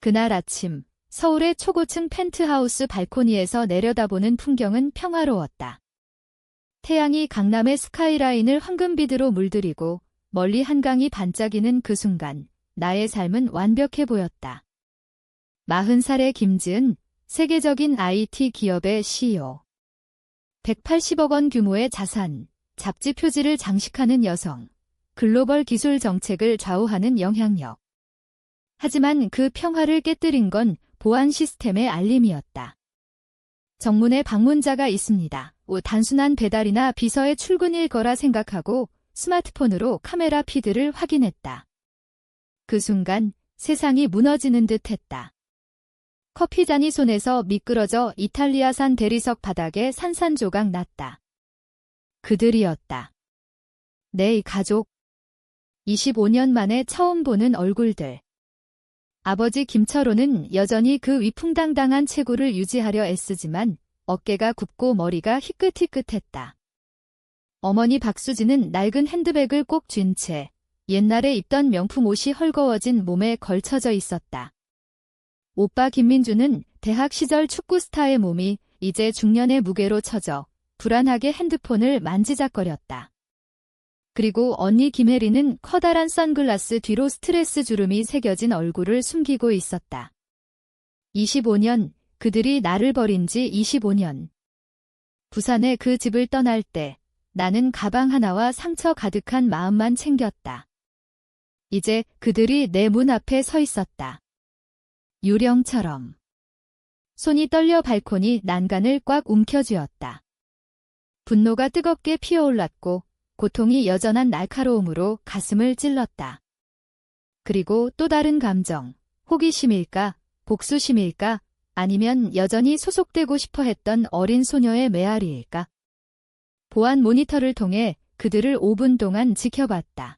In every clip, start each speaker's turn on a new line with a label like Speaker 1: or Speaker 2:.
Speaker 1: 그날 아침, 서울의 초고층 펜트하우스 발코니에서 내려다보는 풍경은 평화로웠다. 태양이 강남의 스카이라인을 황금빛으로 물들이고 멀리 한강이 반짝이는 그 순간, 나의 삶은 완벽해 보였다. 40살의 김지은, 세계적인 IT 기업의 CEO. 180억 원 규모의 자산, 잡지 표지를 장식하는 여성, 글로벌 기술 정책을 좌우하는 영향력. 하지만 그 평화를 깨뜨린 건 보안 시스템의 알림이었다. 정문에 방문자가 있습니다. 단순한 배달이나 비서의 출근일 거라 생각하고 스마트폰으로 카메라 피드를 확인했다. 그 순간 세상이 무너지는 듯 했다. 커피잔이 손에서 미끄러져 이탈리아산 대리석 바닥에 산산조각 났다. 그들이었다. 내 가족. 25년 만에 처음 보는 얼굴들. 아버지 김철호는 여전히 그 위풍당당한 체구를 유지하려 애쓰지만 어깨가 굽고 머리가 희끗희끗했다. 어머니 박수진은 낡은 핸드백을 꼭 쥔 채 옛날에 입던 명품 옷이 헐거워진 몸에 걸쳐져 있었다. 오빠 김민주는 대학 시절 축구 스타의 몸이 이제 중년의 무게로 처져 불안하게 핸드폰을 만지작거렸다. 그리고 언니 김혜리는 커다란 선글라스 뒤로 스트레스 주름이 새겨진 얼굴을 숨기고 있었다. 25년, 그들이 나를 버린 지 25년. 부산의 그 집을 떠날 때 나는 가방 하나와 상처 가득한 마음만 챙겼다. 이제 그들이 내 문 앞에 서 있었다. 유령처럼. 손이 떨려 발코니 난간을 꽉 움켜쥐었다. 분노가 뜨겁게 피어올랐고 고통이 여전한 날카로움으로 가슴을 찔렀다. 그리고 또 다른 감정, 호기심일까, 복수심일까, 아니면 여전히 소속되고 싶어 했던 어린 소녀의 메아리일까. 보안 모니터를 통해 그들을 5분 동안 지켜봤다.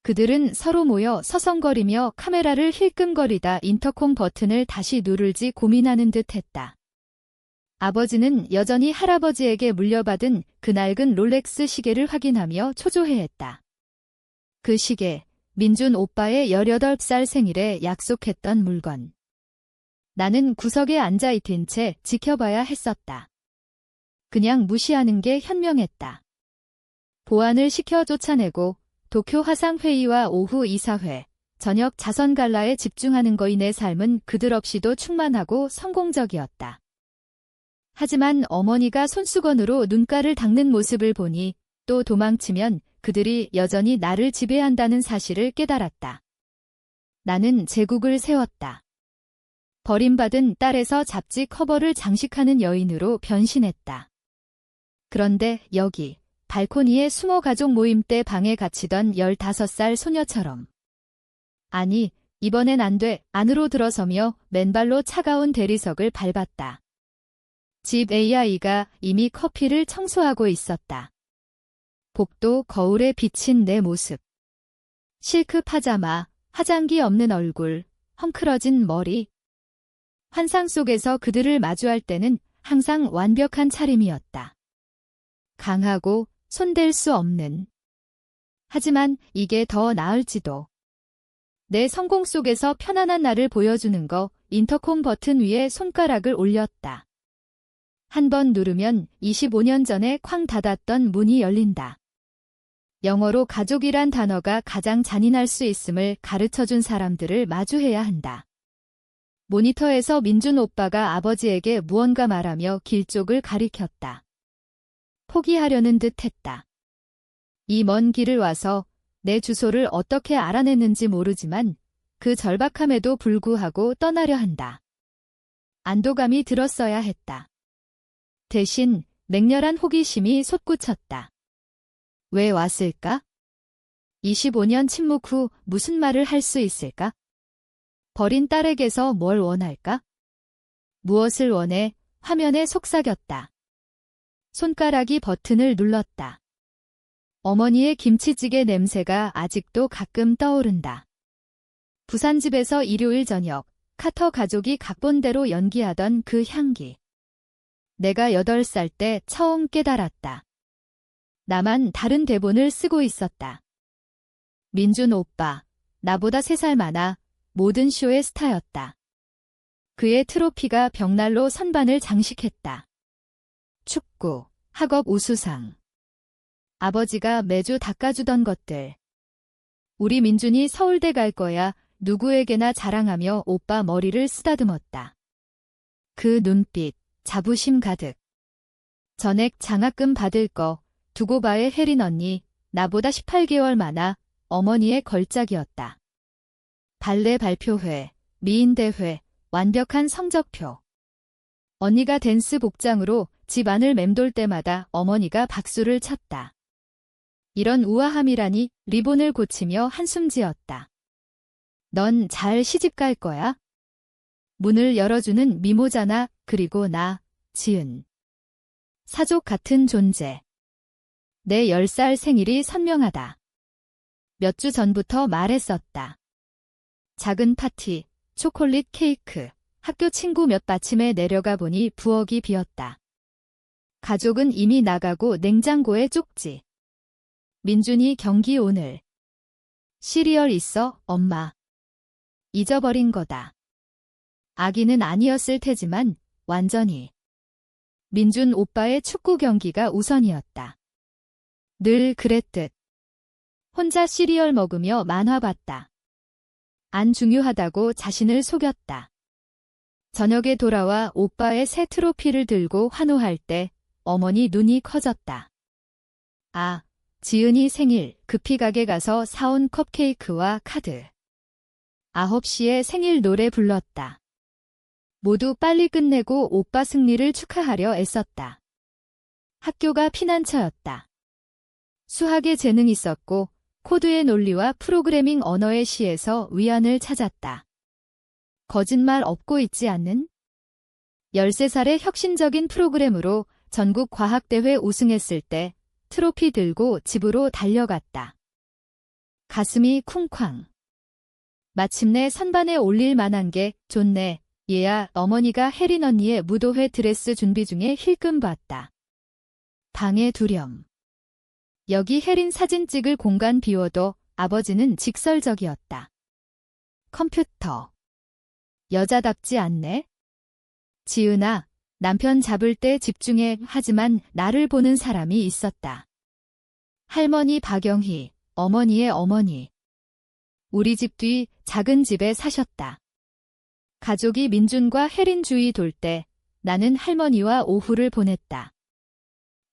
Speaker 1: 그들은 서로 모여 서성거리며 카메라를 힐끔거리다 인터콤 버튼을 다시 누를지 고민하는 듯 했다. 아버지는 여전히 할아버지에게 물려받은 그 낡은 롤렉스 시계를 확인하며 초조해했다. 그 시계, 민준 오빠의 18살 생일에 약속했던 물건. 나는 구석에 앉아있은 채 지켜봐야 했었다. 그냥 무시하는 게 현명했다. 보안을 시켜 쫓아내고 도쿄 화상회의와 오후 이사회, 저녁 자선 갈라에 집중하는 거이 내 삶은 그들 없이도 충만하고 성공적이었다. 하지만 어머니가 손수건으로 눈가를 닦는 모습을 보니 또 도망치면 그들이 여전히 나를 지배한다는 사실을 깨달았다. 나는 제국을 세웠다. 버림받은 딸에서 잡지 커버를 장식하는 여인으로 변신했다. 그런데 여기 발코니에 숨어 가족 모임 때 방에 갇히던 15살 소녀처럼. 아니, 이번엔 안 돼. 안으로 들어서며 맨발로 차가운 대리석을 밟았다. 집 AI가 이미 커피를 청소하고 있었다. 복도 거울에 비친 내 모습. 실크 파자마, 화장기 없는 얼굴, 헝클어진 머리. 환상 속에서 그들을 마주할 때는 항상 완벽한 차림이었다. 강하고 손댈 수 없는. 하지만 이게 더 나을지도. 내 성공 속에서 편안한 나를 보여주는 거. 인터콤 버튼 위에 손가락을 올렸다. 한 번 누르면 25년 전에 쾅 닫았던 문이 열린다. 영어로 가족이란 단어가 가장 잔인할 수 있음을 가르쳐준 사람들을 마주해야 한다. 모니터에서 민준 오빠가 아버지에게 무언가 말하며 길 쪽을 가리켰다. 포기하려는 듯 했다. 이 먼 길을 와서 내 주소를 어떻게 알아냈는지 모르지만 그 절박함에도 불구하고 떠나려 한다. 안도감이 들었어야 했다. 대신 맹렬한 호기심이 솟구쳤다. 왜 왔을까? 25년 침묵 후 무슨 말을 할 수 있을까? 버린 딸에게서 뭘 원할까? 무엇을 원해? 화면에 속삭였다. 손가락이 버튼을 눌렀다. 어머니의 김치찌개 냄새가 아직도 가끔 떠오른다. 부산집에서 일요일 저녁, 카터 가족이 각본대로 연기하던 그 향기. 내가 8살 때 처음 깨달았다. 나만 다른 대본을 쓰고 있었다. 민준 오빠, 나보다 3살 많아. 모든 쇼의 스타였다. 그의 트로피가 벽난로 선반을 장식했다. 축구, 학업 우수상. 아버지가 매주 닦아주던 것들. 우리 민준이 서울대 갈 거야. 누구에게나 자랑하며 오빠 머리를 쓰다듬었다. 그 눈빛, 자부심 가득. 전액 장학금 받을 거 두고 봐의 혜린 언니, 나보다 18개월 많아. 어머니의 걸작이었다. 발레 발표회, 미인대회, 완벽한 성적표. 언니가 댄스 복장으로 집 안을 맴돌 때마다 어머니가 박수를 쳤다. 이런 우아함이라니 리본을 고치며 한숨 지었다. 넌 잘 시집 갈 거야? 문을 열어주는 미모잖아. 그리고 나, 지은. 사족 같은 존재. 내 10살 생일이 선명하다. 몇 주 전부터 말했었다. 작은 파티, 초콜릿 케이크, 학교 친구 몇 받침에 내려가 보니 부엌이 비었다. 가족은 이미 나가고 냉장고에 쪽지. 민준이 경기 오늘. 시리얼 있어, 엄마. 잊어버린 거다. 아기는 아니었을 테지만 완전히. 민준 오빠의 축구 경기가 우선이었다. 늘 그랬듯. 혼자 시리얼 먹으며 만화 봤다. 안 중요하다고 자신을 속였다. 저녁에 돌아와 오빠의 새 트로피를 들고 환호할 때 어머니 눈이 커졌다. 아, 지은이 생일 급히 가게 가서 사온 컵케이크와 카드. 9시에 생일 노래 불렀다. 모두 빨리 끝내고 오빠 승리를 축하하려 애썼다. 학교가 피난처였다. 수학에 재능 있었고 코드의 논리와 프로그래밍 언어의 시에서 위안을 찾았다. 거짓말 없고 있지 않는? 13살의 혁신적인 프로그램으로 전국 과학대회 우승했을 때 트로피 들고 집으로 달려갔다. 가슴이 쿵쾅. 마침내 선반에 올릴 만한 게 좋네. 얘야, 어머니가 혜린 언니의 무도회 드레스 준비 중에 힐끔 봤다. 방에 두렴. 여기 혜린 사진 찍을 공간 비워도 아버지는 직설적이었다. 컴퓨터. 여자답지 않네? 지은아, 남편 잡을 때 집중해. 하지만 나를 보는 사람이 있었다. 할머니 박영희, 어머니의 어머니. 우리 집 뒤 작은 집에 사셨다. 가족이 민준과 혜린 주위 돌 때 나는 할머니와 오후를 보냈다.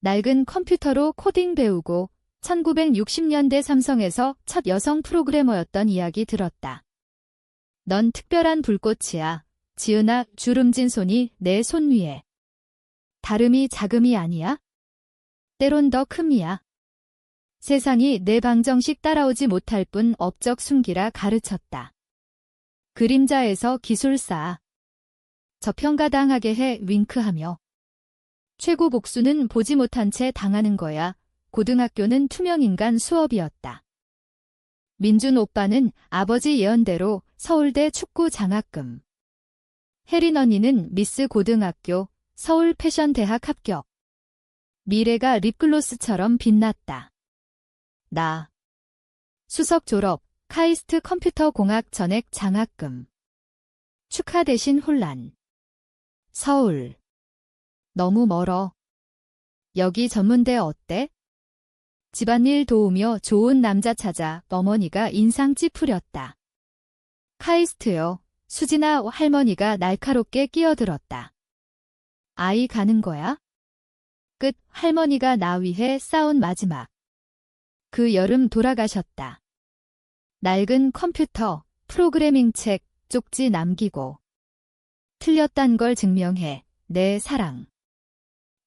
Speaker 1: 낡은 컴퓨터로 코딩 배우고 1960년대 삼성에서 첫 여성 프로그래머였던 이야기 들었다. 넌 특별한 불꽃이야. 지은아, 주름진 손이 내 손 위에. 다름이 작음이 아니야? 때론 더 큼이야. 세상이 내 방정식 따라오지 못할 뿐 업적 숨기라 가르쳤다. 그림자에서 기술사. 저평가당하게 해 윙크하며. 최고 복수는 보지 못한 채 당하는 거야. 고등학교는 투명인간 수업이었다. 민준 오빠는 아버지 예언대로 서울대 축구 장학금. 혜린 언니는 미스 고등학교, 서울 패션대학 합격. 미래가 립글로스처럼 빛났다. 나. 수석 졸업, 카이스트 컴퓨터공학 전액 장학금. 축하 대신 혼란. 서울. 너무 멀어. 여기 전문대 어때? 집안일 도우며 좋은 남자 찾아 어머니가 인상 찌푸렸다. 카이스트요. 수진아, 할머니가 날카롭게 끼어들었다. 아이 가는 거야? 끝. 할머니가 나 위해 싸운 마지막. 그 여름 돌아가셨다. 낡은 컴퓨터, 프로그래밍 책, 쪽지 남기고. 틀렸단 걸 증명해. 내 사랑.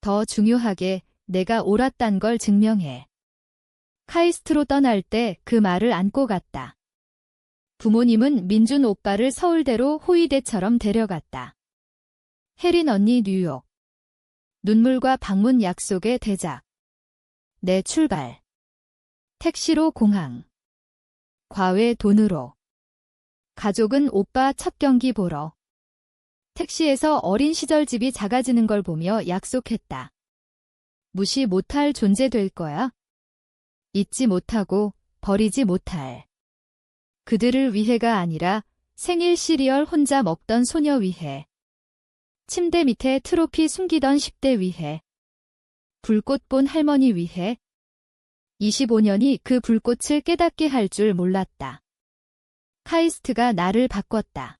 Speaker 1: 더 중요하게 내가 옳았단 걸 증명해. 카이스트로 떠날 때 그 말을 안고 갔다. 부모님은 민준 오빠를 서울대로 호위대처럼 데려갔다. 혜린 언니 뉴욕. 눈물과 방문 약속의 대작. 내 출발. 택시로 공항. 과외 돈으로. 가족은 오빠 첫 경기 보러. 택시에서 어린 시절 집이 작아지는 걸 보며 약속했다. 무시 못할 존재 될 거야. 잊지 못하고 버리지 못할. 그들을 위해가 아니라 생일 시리얼 혼자 먹던 소녀 위해. 침대 밑에 트로피 숨기던 10대 위해. 불꽃 본 할머니 위해. 25년이 그 불꽃을 깨닫게 할 줄 몰랐다. 카이스트가 나를 바꿨다.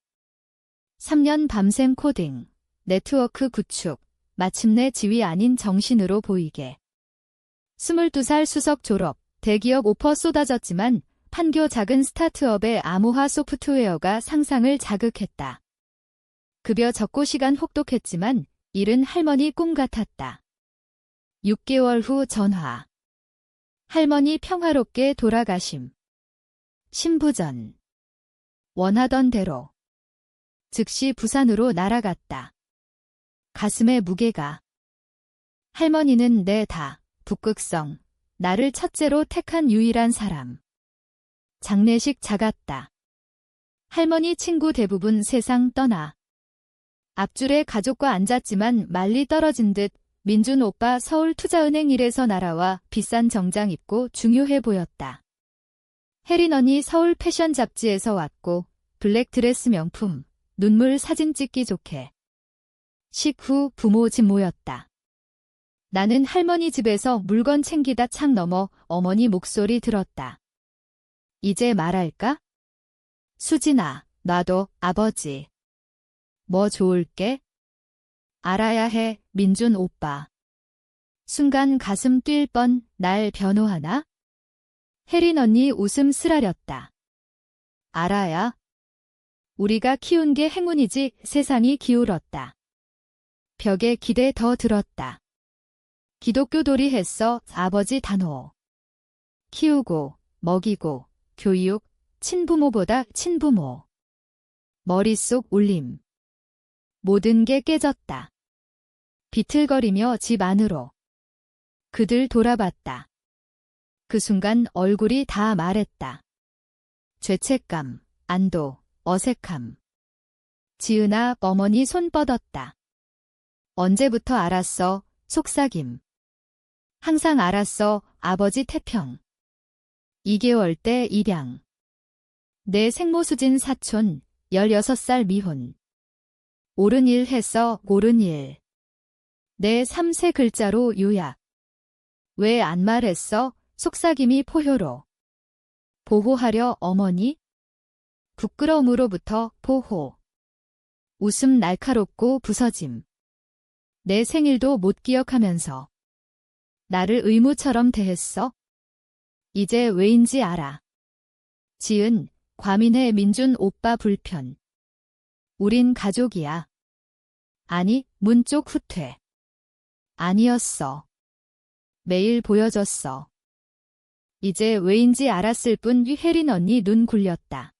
Speaker 1: 3년 밤샘 코딩, 네트워크 구축, 마침내 지위 아닌 정신으로 보이게. 22살 수석 졸업, 대기업 오퍼 쏟아졌지만 판교 작은 스타트업의 암호화 소프트웨어가 상상을 자극했다. 급여 적고 시간 혹독했지만 일은 할머니 꿈 같았다. 6개월 후 전화. 할머니 평화롭게 돌아가심. 신부전. 원하던 대로. 즉시 부산으로 날아갔다. 가슴에 무게가. 할머니는 내 다, 북극성, 나를 첫째로 택한 유일한 사람. 장례식 작았다. 할머니 친구 대부분 세상 떠나. 앞줄에 가족과 앉았지만 말리 떨어진 듯 민준 오빠 서울투자은행 일에서 날아와 비싼 정장 입고 중요해 보였다. 혜린 언니 서울 패션 잡지에서 왔고 블랙 드레스 명품, 눈물 사진 찍기 좋게. 식후 부모 집 모였다. 나는 할머니 집에서 물건 챙기다 창 너머 어머니 목소리 들었다. 이제 말할까? 수진아, 나도 아버지. 뭐 좋을게? 알아야 해, 민준 오빠. 순간 가슴 뛸 뻔, 날 변호하나? 혜린 언니 웃음 쓰라렸다. 알아야. 우리가 키운 게 행운이지 세상이 기울었다. 벽에 기대 더 들었다. 기독교 도리 했어, 아버지 단호. 키우고, 먹이고, 교육, 친부모보다 친부모. 머릿속 울림. 모든 게 깨졌다. 비틀거리며 집 안으로. 그들 돌아봤다. 그 순간 얼굴이 다 말했다. 죄책감, 안도, 어색함. 지은아, 어머니 손 뻗었다. 언제부터 알았어, 속삭임. 항상 알았어, 아버지 태평. 2개월 때 입양. 내 생모수진 사촌, 16살 미혼. 옳은 일 했어, 옳은 일. 내 3세 글자로 요약. 왜 안 말했어, 속삭임이 포효로. 보호하려 어머니? 부끄러움으로부터 보호. 웃음 날카롭고 부서짐. 내 생일도 못 기억하면서. 나를 의무처럼 대했어? 이제 왜인지 알아. 지은, 과민해 민준 오빠 불편. 우린 가족이야. 아니, 문 쪽 후퇴. 아니었어. 매일 보여줬어. 이제 왜인지 알았을 뿐 혜린 언니 눈 굴렸다.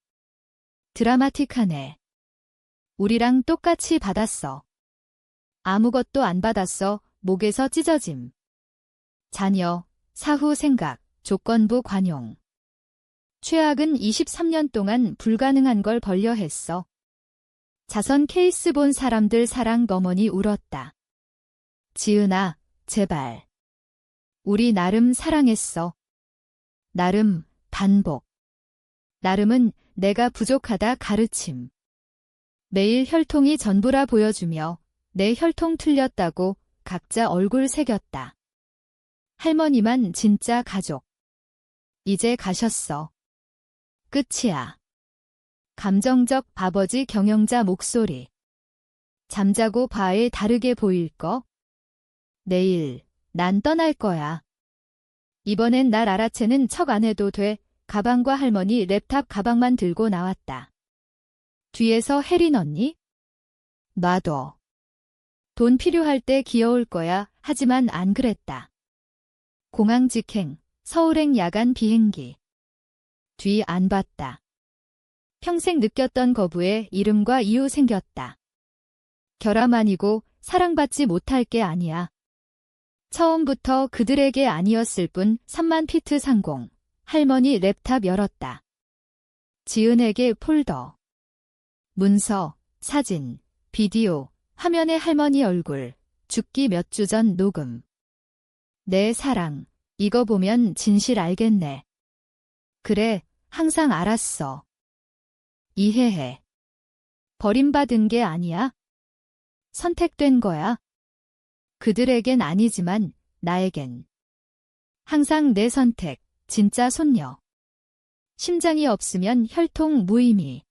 Speaker 1: 드라마틱하네. 우리랑 똑같이 받았어. 아무것도 안 받았어, 목에서 찢어짐. 자녀, 사후 생각, 조건부 관용. 최악은 23년 동안 불가능한 걸 벌려 했어. 자선 케이스 본 사람들 사랑 어머니 울었다. 지은아, 제발. 우리 나름 사랑했어. 나름, 반복. 나름은 내가 부족하다 가르침. 매일 혈통이 전부라 보여주며 내 혈통 틀렸다고 각자 얼굴 새겼다. 할머니만 진짜 가족. 이제 가셨어. 끝이야. 감정적 아버지 경영자 목소리. 잠자고 봐에 다르게 보일 거? 내일, 난 떠날 거야. 이번엔 날 알아채는 척 안 해도 돼. 가방과 할머니 랩탑 가방만 들고 나왔다. 뒤에서 혜린 언니? 놔둬. 돈 필요할 때 귀여울 거야. 하지만 안 그랬다. 공항 직행, 서울행 야간 비행기. 뒤 안 봤다. 평생 느꼈던 거부에 이름과 이유 생겼다. 결함 아니고 사랑받지 못할 게 아니야. 처음부터 그들에게 아니었을 뿐 3만 피트 상공. 할머니 랩탑 열었다. 지은에게 폴더. 문서, 사진, 비디오, 화면에 할머니 얼굴, 죽기 몇 주 전 녹음. 내 사랑, 이거 보면 진실 알겠네. 그래, 항상 알았어. 이해해. 버림받은 게 아니야. 선택된 거야. 그들에겐 아니지만 나에겐. 항상 내 선택, 진짜 손녀. 심장이 없으면 혈통 무의미.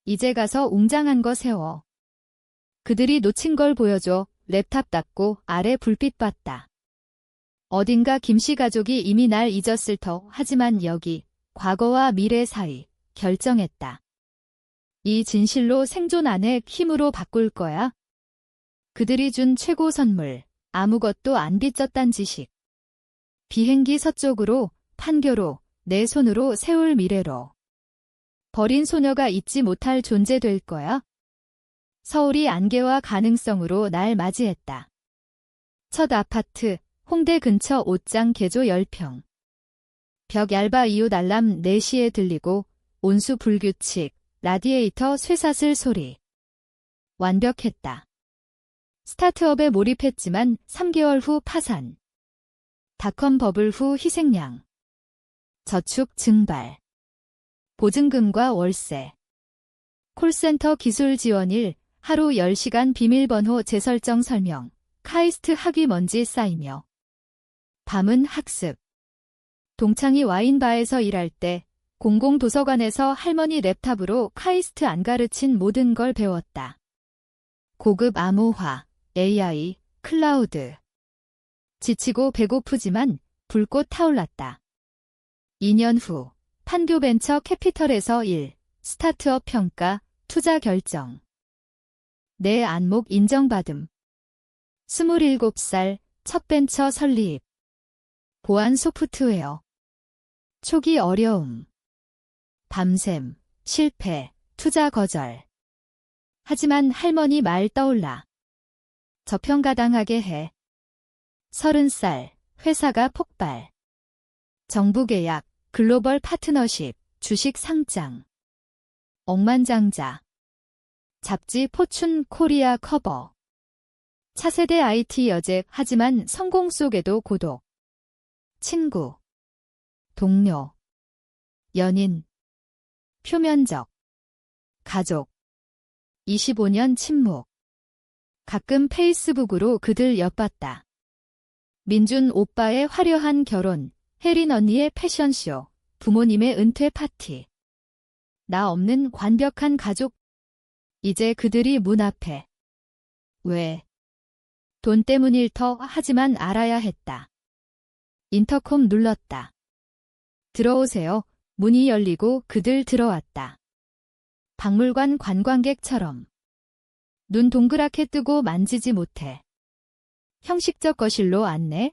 Speaker 1: 이제 가서 웅장한 거 세워. 그들이 놓친 걸 보여줘. 랩탑 닫고 아래 불빛 봤다. 어딘가 김씨 가족이 이미 날 잊었을 터. 하지만 여기 과거와 미래 사이 결정했다. 이 진실로 생존 안에 힘으로 바꿀 거야. 그들이 준 최고 선물, 아무것도 안 빚졌단 지식. 비행기 서쪽으로, 판교로, 내 손으로 세울 미래로. 버린 소녀가 잊지 못할 존재 될 거야. 서울이 안개와 가능성으로 날 맞이했다. 첫 아파트, 홍대 근처 옷장 개조 10평. 벽 얇아 이웃 알람 4시에 들리고 온수 불규칙, 라디에이터 쇠사슬 소리. 완벽했다. 스타트업에 몰입했지만 3개월 후 파산. 닷컴 버블 후 희생양. 저축 증발. 보증금과 월세. 콜센터 기술 지원 일, 하루 10시간 비밀번호 재설정 설명. 카이스트 학위 먼지 쌓이며. 밤은 학습. 동창이 와인바에서 일할 때 공공도서관에서 할머니 랩탑으로 카이스트 안 가르친 모든 걸 배웠다. 고급 암호화, AI, 클라우드. 지치고 배고프지만 불꽃 타올랐다. 2년 후 판교 벤처 캐피털에서 일, 스타트업 평가, 투자 결정. 내 안목 인정받음. 27살 첫 벤처 설립. 보안 소프트웨어. 초기 어려움. 밤샘, 실패, 투자 거절. 하지만 할머니 말 떠올라. 저평가당하게 해. 30살, 회사가 폭발. 정부 계약, 글로벌 파트너십, 주식 상장. 억만장자. 잡지 포춘 코리아 커버. 차세대 IT 여제 하지만 성공 속에도 고독. 친구. 동료. 연인. 표면적. 가족. 25년 침묵. 가끔 페이스북으로 그들 엿봤다. 민준 오빠의 화려한 결혼, 혜린 언니의 패션쇼, 부모님의 은퇴 파티. 나 없는 완벽한 가족. 이제 그들이 문 앞에. 왜? 돈 때문일 터. 하지만 알아야 했다. 인터콤 눌렀다. 들어오세요. 문이 열리고 그들 들어왔다. 박물관 관광객처럼. 눈 동그랗게 뜨고 만지지 못해. 형식적 거실로 안내.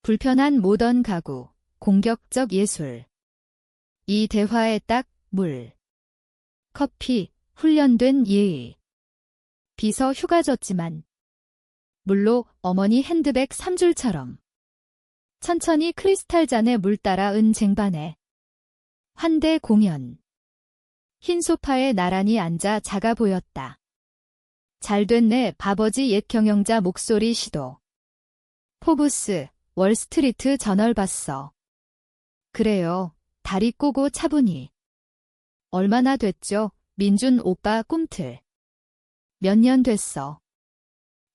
Speaker 1: 불편한 모던 가구, 공격적 예술. 이 대화에 딱 물. 커피, 훈련된 예의. 비서 휴가 졌지만. 물로 어머니 핸드백 3줄처럼. 천천히 크리스탈 잔에 물 따라 은 쟁반에. 환대 공연. 흰 소파에 나란히 앉아 작아 보였다. 잘 됐네 바버지 옛 경영자 목소리 시도. 포브스, 월스트리트 저널 봤어. 그래요. 다리 꼬고 차분히. 얼마나 됐죠? 민준 오빠 꿈틀. 몇 년 됐어.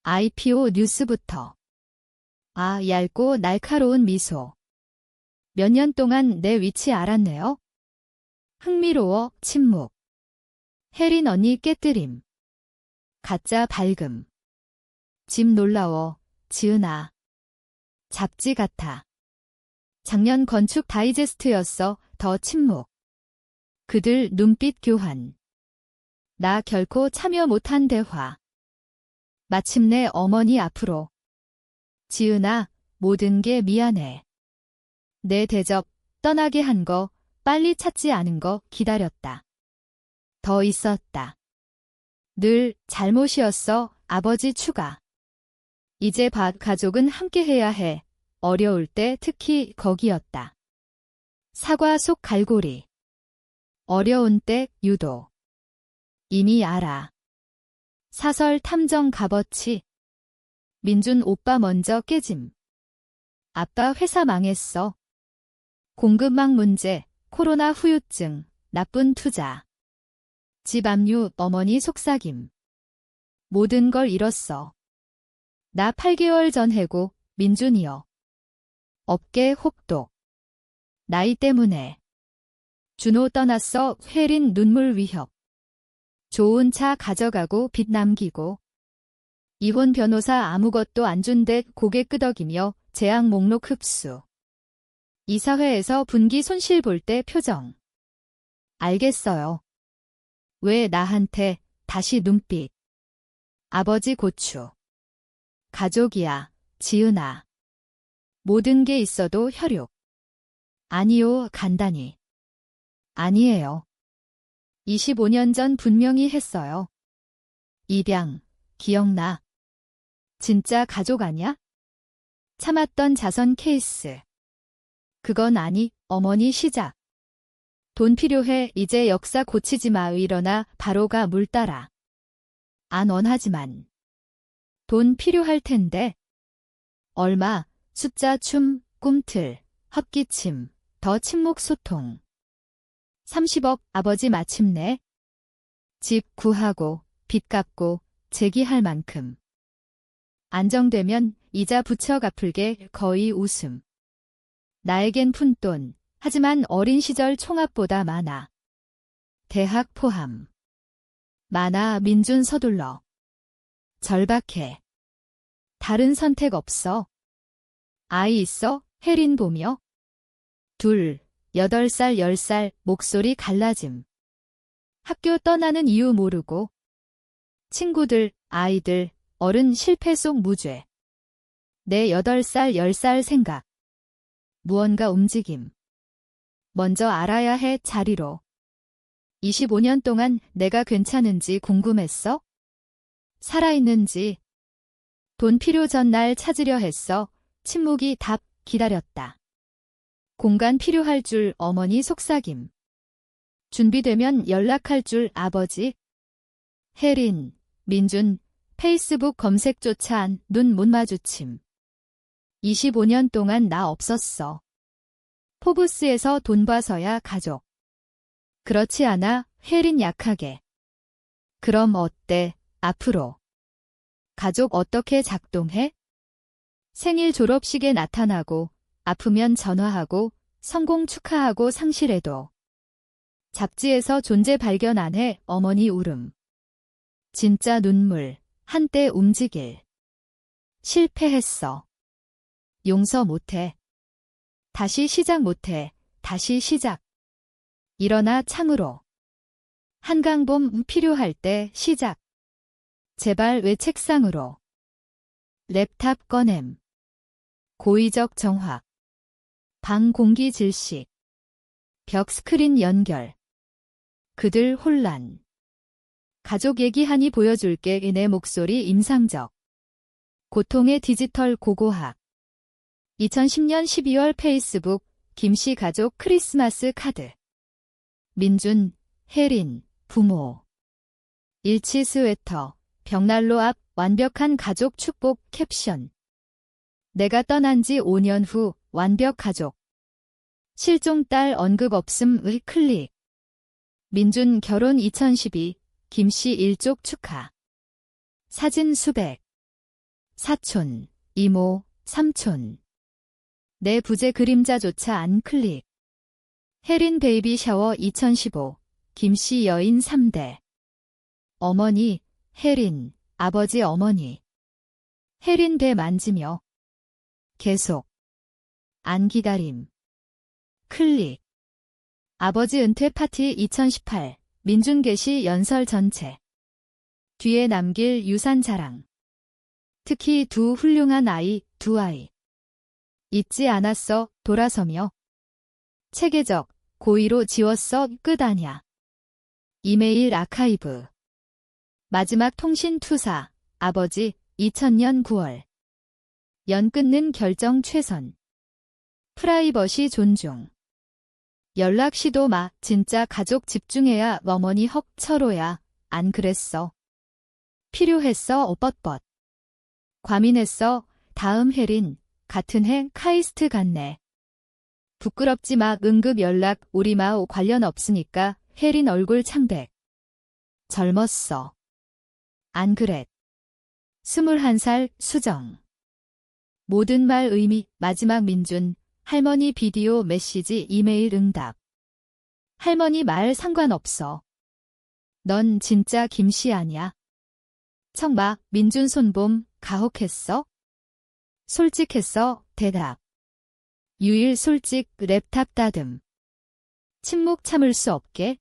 Speaker 1: IPO 뉴스부터. 아, 얇고 날카로운 미소. 몇 년 동안 내 위치 알았네요. 흥미로워, 침묵. 혜린 언니 깨뜨림. 가짜 밝음. 집 놀라워, 지은아. 잡지 같아. 작년 건축 다이제스트였어, 더 침묵. 그들 눈빛 교환. 나 결코 참여 못한 대화. 마침내 어머니 앞으로. 지은아, 모든 게 미안해. 내 대접, 떠나게 한 거, 빨리 찾지 않은 거 기다렸다. 더 있었다. 늘 잘못이었어, 아버지 추가. 이제 가족은 함께해야 해. 어려울 때 특히 거기였다. 사과 속 갈고리. 어려운 때 유도. 이미 알아. 사설 탐정 값어치. 민준 오빠 먼저 깨짐. 아빠 회사 망했어. 공급망 문제, 코로나 후유증, 나쁜 투자. 집 압류 어머니 속삭임. 모든 걸 잃었어. 나 8개월 전 해고 민준이여. 업계 혹독. 나이 때문에. 준호 떠났어. 혜린 눈물 위협. 좋은 차 가져가고 빚 남기고. 이혼 변호사 아무것도 안 준 듯 고개 끄덕이며 재앙 목록 흡수. 이사회에서 분기 손실 볼 때 표정. 알겠어요. 왜 나한테 다시 눈빛. 아버지 고추. 가족이야, 지은아. 모든 게 있어도 혈육. 아니요, 간단히. 아니에요. 25년 전 분명히 했어요. 입양, 기억나. 진짜 가족 아냐? 참았던 자선 케이스. 그건 아니, 어머니 시작. 돈 필요해. 이제 역사 고치지 마. 일어나 바로 가. 물 따라. 안 원하지만. 돈 필요할 텐데. 얼마, 숫자 춤, 꿈틀, 헛기침, 더 침묵 소통. 30억. 아버지 마침내. 집 구하고, 빚 갚고, 재기할 만큼. 안정되면 이자 부처 갚을게. 거의 웃음. 나에겐 푼돈. 하지만 어린 시절 총합보다 많아. 대학 포함. 많아. 민준 서둘러. 절박해. 다른 선택 없어. 아이 있어? 혜린 보며. 둘, 8살 10살 목소리 갈라짐. 학교 떠나는 이유 모르고. 친구들, 아이들, 어른 실패 속 무죄. 내 8살 10살 생각. 무언가 움직임. 먼저 알아야 해. 자리로. 25년 동안 내가 괜찮은지 궁금했어? 살아있는지. 돈 필요 전 날 찾으려 했어. 침묵이 답. 기다렸다. 공간 필요할 줄 어머니 속삭임. 준비되면 연락할 줄 아버지. 혜린, 민준, 페이스북 검색조차 안 눈 못 마주침. 25년 동안 나 없었어. 포브스에서 돈 봐서야 가족. 그렇지 않아. 혜린 약하게. 그럼 어때? 앞으로. 가족 어떻게 작동해? 생일 졸업식에 나타나고, 아프면 전화하고, 성공 축하하고 상실해도. 잡지에서 존재 발견 안 해. 어머니 울음. 진짜 눈물. 한때 움직일. 실패했어. 용서 못해. 다시 시작 못해. 다시 시작. 일어나 창으로. 한강봄 필요할 때 시작. 제발 왜 책상으로. 랩탑 꺼냄. 고의적 정확. 방 공기 질식. 벽 스크린 연결. 그들 혼란. 가족 얘기하니 보여줄게. 내 목소리 임상적. 고통의 디지털 고고학. 2010년 12월 페이스북 김씨 가족 크리스마스 카드. 민준, 혜린, 부모. 일치 스웨터, 벽난로 앞 완벽한 가족 축복 캡션. 내가 떠난 지 5년 후 완벽 가족. 실종 딸 언급 없음의 클릭. 민준 결혼 2012, 김씨 일족 축하. 사진 수백. 사촌, 이모, 삼촌. 내 부재 그림자조차 안 클릭. 혜린 베이비 샤워 2015, 김씨 여인 3대. 어머니, 혜린, 아버지 어머니. 혜린 배 만지며. 계속. 안 기다림. 클릭. 아버지 은퇴 파티 2018, 민준 개시 연설 전체. 뒤에 남길 유산 자랑. 특히 두 훌륭한 아이, 두 아이. 잊지 않았어. 돌아서며. 체계적, 고의로 지웠어. 끝 아냐. 이메일 아카이브. 마지막 통신 투사, 아버지, 2000년 9월. 연 끊는 결정 최선. 프라이버시 존중. 연락 시도 마. 진짜 가족 집중해야. 어머니 헉 철호야. 안 그랬어. 필요했어. 뻣뻣. 과민했어. 다음 혜린. 같은 해 카이스트 갔네. 부끄럽지 마. 응급 연락. 우리 마오 관련 없으니까. 혜린 얼굴 창백. 젊었어. 안 그랬. 21살 수정. 모든 말 의미 마지막 민준. 할머니 비디오 메시지 이메일 응답. 할머니 말 상관없어. 넌 진짜 김씨 아냐? 청막 민준 손봄 가혹했어? 솔직했어? 대답. 유일 솔직 랩탑 따듬. 침묵 참을 수 없게.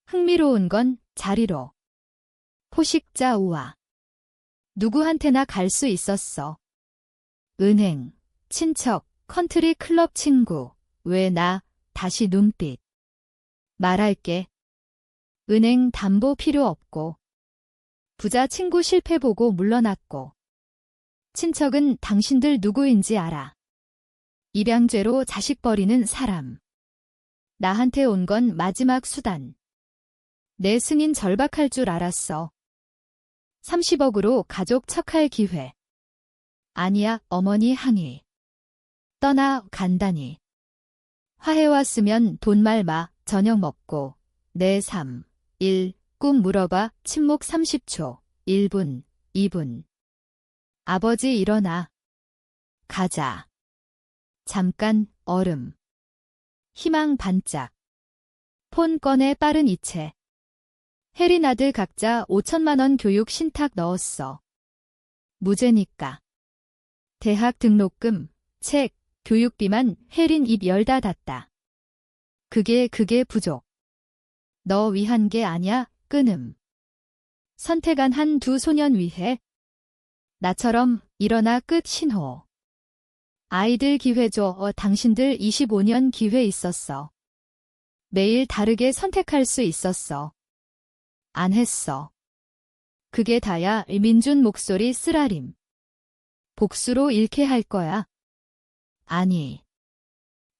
Speaker 1: 흥미로운 건 자리로. 포식자 우와. 누구한테나 갈 수 있었어. 은행, 친척, 컨트리 클럽 친구. 왜 나? 다시 눈빛. 말할게. 은행 담보 필요 없고. 부자 친구 실패 보고 물러났고. 친척은 당신들 누구인지 알아. 입양죄로 자식 버리는 사람. 나한테 온 건 마지막 수단. 내 승인 절박할 줄 알았어. 30억으로 가족 척할 기회. 아니야, 어머니 항의. 떠나 간단히. 화해왔으면 돈 말마, 저녁 먹고. 내 3, 1, 꿈 물어봐, 침묵 30초, 1분, 2분. 아버지 일어나. 가자. 잠깐, 얼음. 희망 반짝. 폰 꺼내 빠른 이체. 혜린 아들 각자 5천만 원 교육 신탁 넣었어. 무죄니까. 대학 등록금, 책, 교육비만 혜린 입 열다 닫다. 그게 부족. 너 위한 게 아냐, 끊음. 선택한 한 두 소년 위해. 나처럼 일어나 끝 신호. 아이들 기회 줘. 당신들 25년 기회 있었어. 매일 다르게 선택할 수 있었어. 안 했어. 그게 다야. 민준 목소리 쓰라림. 복수로 잃게 할 거야. 아니.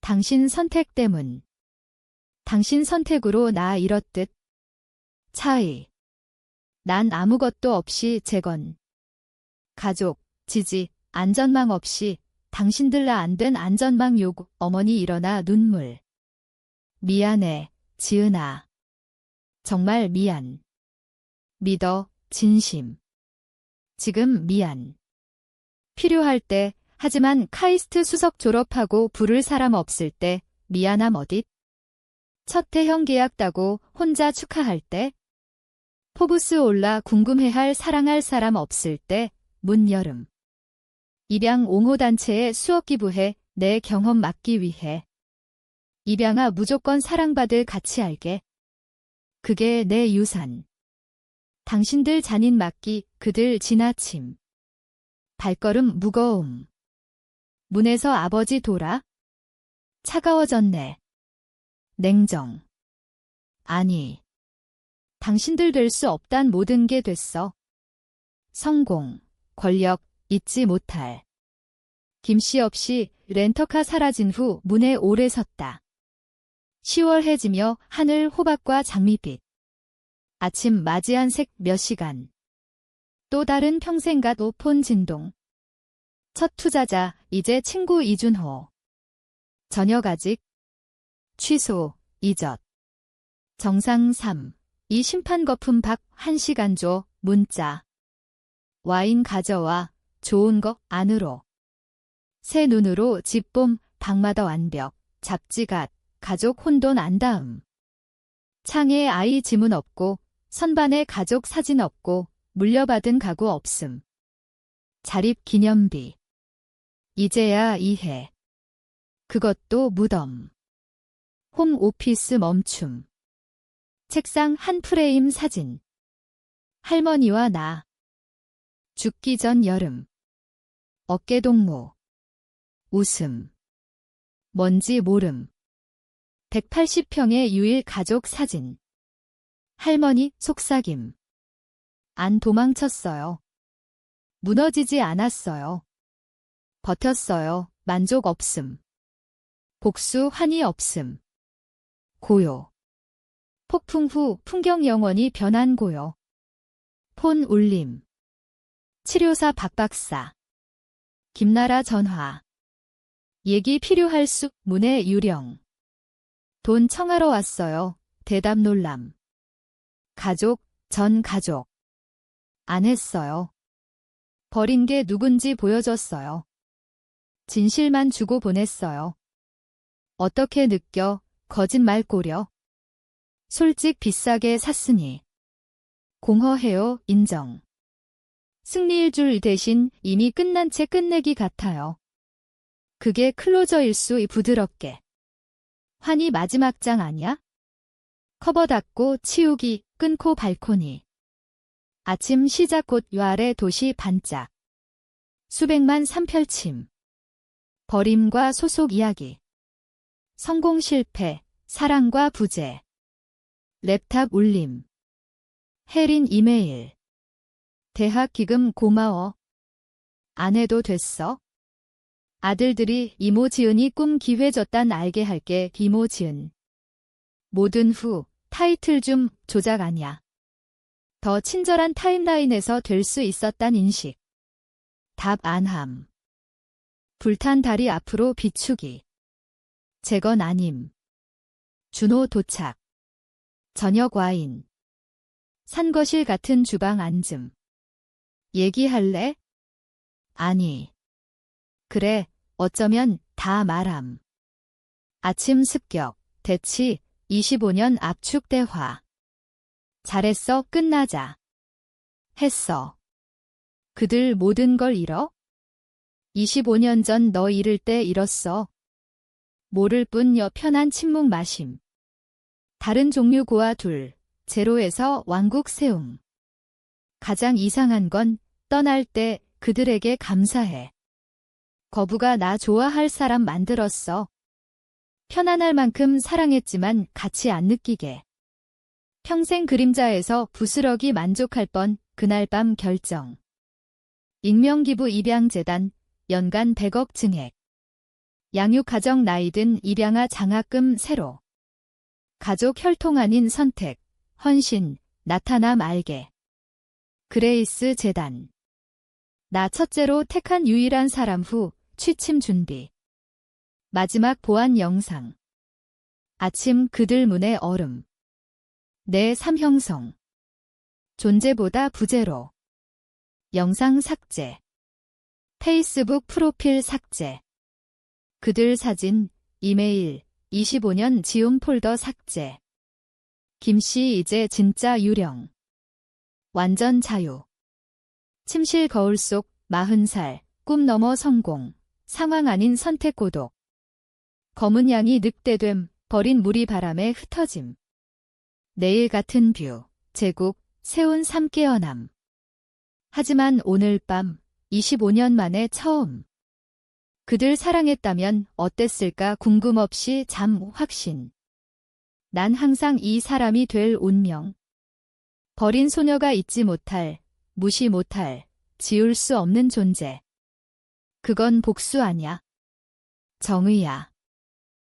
Speaker 1: 당신 선택 때문. 당신 선택으로 나 잃었듯. 차이. 난 아무것도 없이 재건. 가족, 지지, 안전망 없이 당신들라 안 된 안전망 요구. 어머니 일어나 눈물. 미안해, 지은아. 정말 미안. 믿어, 진심. 지금 미안. 필요할 때, 하지만 카이스트 수석 졸업하고 부를 사람 없을 때, 미안함 어딨? 첫 대형 계약 따고 혼자 축하할 때, 포브스 올라 궁금해할 사랑할 사람 없을 때, 문여름. 입양 옹호단체에 수억 기부해 내 경험 막기 위해. 입양아 무조건 사랑받을 가치 알게. 그게 내 유산. 당신들 잔인 맡기, 그들 지나침. 발걸음 무거움. 문에서 아버지 돌아. 차가워졌네. 냉정. 아니. 당신들 될 수 없단 모든 게 됐어. 성공, 권력, 잊지 못할. 김씨 없이 렌터카 사라진 후 문에 오래 섰다. 10월 해지며 하늘 호박과 장미빛. 아침 맞이한 색 몇 시간. 또 다른 평생갓 오폰 진동. 첫 투자자 이제 친구 이준호. 저녁 아직. 취소, 이젓. 정상 3. 이 심판 거품 박 1시간 줘, 문자. 와인 가져와, 좋은 거 안으로. 새 눈으로 집봄, 방마다 완벽, 잡지갓, 가족 혼돈 안다음. 창에 아이 지문 없고, 선반에 가족 사진 없고, 물려받은 가구 없음. 자립 기념비. 이제야 이해. 그것도 무덤. 홈 오피스 멈춤. 책상 한 프레임 사진. 할머니와 나. 죽기 전 여름. 어깨동무. 웃음. 뭔지 모름. 180평의 유일 가족 사진. 할머니 속삭임. 안 도망쳤어요. 무너지지 않았어요. 버텼어요. 만족 없음. 복수 환희 없음. 고요. 폭풍 후 풍경 영원히 변한 고요. 폰 울림. 치료사 박박사. 김나라 전화. 얘기 필요할 수 문의 유령. 돈 청하러 왔어요. 대답 놀람. 가족 전 가족. 안 했어요. 버린 게 누군지 보여줬어요. 진실만 주고 보냈어요. 어떻게 느껴, 거짓말 꼬려? 솔직 비싸게 샀으니. 공허해요, 인정. 승리일 줄 대신 이미 끝난 채 끝내기 같아요. 그게 클로저일 수 부드럽게. 환희 마지막 장 아냐? 커버 닫고 치우기, 끊고 발코니. 아침 시작 곧 요 아래 도시 반짝. 수백만 산펼침. 버림과 소속 이야기. 성공 실패, 사랑과 부재. 랩탑 울림. 혜린 이메일. 대학 기금 고마워. 안 해도 됐어? 아들들이 이모 지은이 꿈 기회 줬단 알게 할게 이모 지은. 모든 후 타이틀 좀 조작 아냐. 더 친절한 타임라인에서 될 수 있었단 인식. 답 안함. 불탄 다리 앞으로 비추기. 재건 아님. 준호 도착. 저녁 와인. 산거실 같은 주방 앉음. 얘기할래? 아니. 그래, 어쩌면 다 말함. 아침 습격, 대치, 25년 압축 대화. 잘했어, 끝나자. 했어. 그들 모든 걸 잃어? 25년 전 너 잃을 때 잃었어. 모를 뿐 편한 침묵 마심. 다른 종류 고아 둘, 제로에서 왕국 세움. 가장 이상한 건 떠날 때 그들에게 감사해. 거부가 나 좋아할 사람 만들었어. 편안할 만큼 사랑했지만 같이 안 느끼게. 평생 그림자에서 부스러기 만족할 뻔 그날 밤 결정. 익명기부 입양재단 연간 100억 증액. 양육가정 나이든 입양아 장학금 새로. 가족 혈통 아닌 선택, 헌신, 나타남 알게. 그레이스 재단. 나 첫째로 택한 유일한 사람 후 취침 준비. 마지막 보안 영상. 아침 그들 문의 얼음. 내 삼형성. 존재보다 부재로. 영상 삭제. 페이스북 프로필 삭제. 그들 사진, 이메일, 25년 지움 폴더 삭제. 김씨 이제 진짜 유령. 완전 자유. 침실 거울 속 40살, 꿈 넘어 성공. 상황 아닌 선택 고독. 검은 양이 늑대됨, 버린 물이 바람에 흩어짐. 내일 같은 뷰, 제국, 세운 삶 깨어남. 하지만 오늘 밤, 25년 만에 처음. 그들 사랑했다면 어땠을까 궁금 없이 잠 확신. 난 항상 이 사람이 될 운명. 버린 소녀가 잊지 못할, 무시 못할, 지울 수 없는 존재. 그건 복수 아냐. 정의야.